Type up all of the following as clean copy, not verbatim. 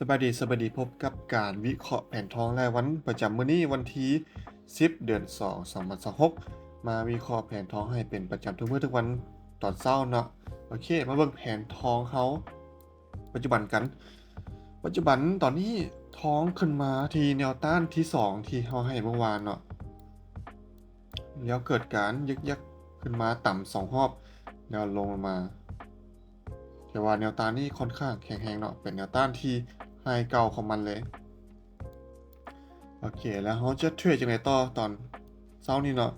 สบายดีพบกับการวิเคราะห์แผนทองรายวันประจำมื้อนี้วันที่10เดือน2 2026มาวิเคราะห์แผนทองให้เป็นประจำทุกมื้อทุกวันตอนเช้าเนาะโอเคมาเบิ่งแผนทองเขาปัจจุบันกัน ปัจจุบันตอนนี้ทองขึ้นมาที่แนวต้านที่2ที่เราให้เมื่อวานเนาะแล้วเกิดการยึกยักขึ้นมาต่ำ2รอบแล้วลงมาแต่ว่าแนวต้านนี้ค่อนข้างแข็งแรงเนาะเป็นแนวต้านที่ไฮเก่าของมันเลย โอเคแล้วเราจะเทรดจังไดต่อตอนเช้านี้เนาะ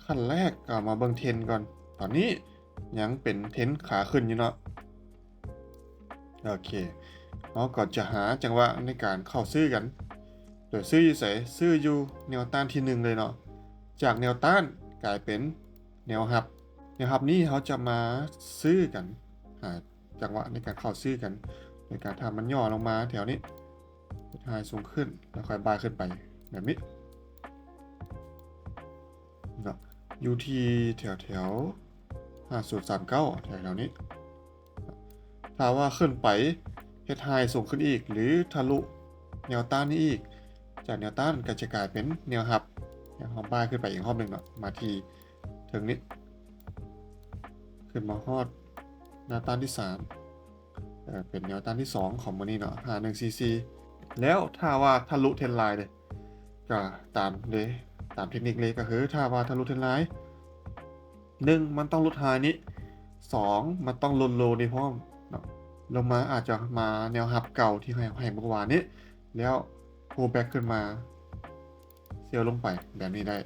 ขั้นแรกก็มาเบิ่งเทรนก่อนตอนนี้ยังเป็นเทรนขาขึ้นอยู่เนาะโอเคเราก็จะหาจังหวะในการเข้าซื้อกันโดยซื้ออยู่ไสซื้ออยู่แนวต้านที่1เลยเนาะจากแนวต้านกลายเป็นแนวรับนี้เขาจะมาซื้อกันหาจังหวะในการเข้าซื้อกันในการทำมันย่อลงมาแถวนี้ทายสูงขึ้นแล้วค่อยบายขึ้นไปแบบนี้เนาะอยู่ที่แถว5039แถวนี้ถ้าว่าขึ้นไปเฮ็ดไฮสูงขึ้นอีกหรือทะลุแนวต้านนี้อีกจากแนวต้านก็จะกลายเป็นแนวรับบายขึ้นไปอีกรอบหนึ่งเนาะมาที่ถึงนี้ขึ้นมาฮอดแนวต้านที่3เป็นแนวต้านที่2ของมื้อนี้เนาะ5144แล้วถ้าว่าทะลุเทรนไลน์เลยก็ตามเทคนิคเลยก็คือถ้าว่าทะลุเทรนไลน์1มันต้องลดไฮนี้2มันต้องลดโลนี้พร้อมเนาะลงมาอาจจะมาแนวรับเก่าที่ให้เมื่อวานนี้แล้วโพแบ็กขึ้นมาเซลลงไปแบบนี้ได้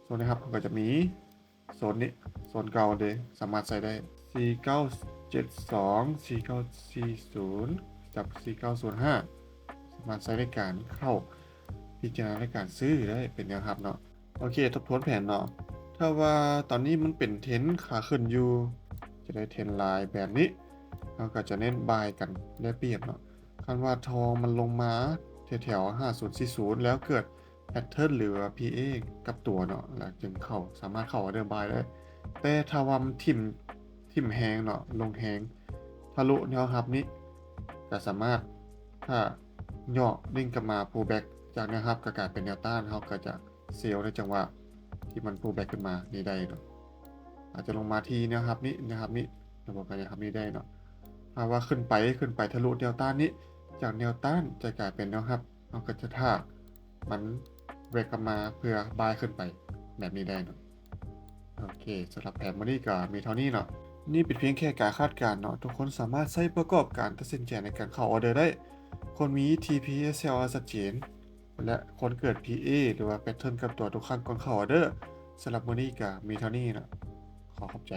โซนนี้ครับก็จะมีโซนนี้โซนเก่าเลยสามารถใส่ได้4972 4940กับ4905สามารถใช้ในการเข้าพิจารณาในการซื้อได้เป็นแนวรับเนาะโอเคทบทวนแผนเนาะถ้าว่าตอนนี้มันเป็นเทรนขาขึ้นอยู่จะได้เทรนไลน์แบบนี้เราก็จะเน้นบายกันได้เปรียบเนาะคันว่าทองมันลงมาแถว5040แล้วเกิดแพทเทิร์นหรือ PA กับตัวเนาะแล้วจึงสามารถเข้าออเดอร์บายได้แต่ถ้าว่ามันทิ่มแฮงเนาะลงแฮงทะลุแนวรับนี้ก็สามารถถ้าย่อนิ่งกลับมา pull back จากแนวรับก็กลายเป็นแนวต้านเขาก็จะเซลล์ในจังหวะที่มัน pull back ขึ้นมานี่ได้เนาะอาจจะลงมาที่แนวรับนี้ระบบการแนวรับนี้ได้เนาะถ้าว่าขึ้นไปทะลุแนวต้านนี้จากแนวต้านจะกลายเป็นแนวรับเขาก็จะถ้ามันเบรกกลับมาเพื่อบายขึ้นไปแบบนี้ได้เนาะโอเคสำหรับแผนวันนี้ก็มีเท่านี้เนาะนี่เป็นเพียงแค่การคาดการณ์เนาะทุกคนสามารถใช้ประกอบการตัดสินใจในการเข้าออเดอร์ได้คนมี TPSL ชัดเจนและคนเกิด PA หรือว่าแพทเทิร์นกับตัวทุกครั้งก่อนเข้าออเดอร์สำหรับวันนี้ก็มีเท่านี้นะขอขอบใจ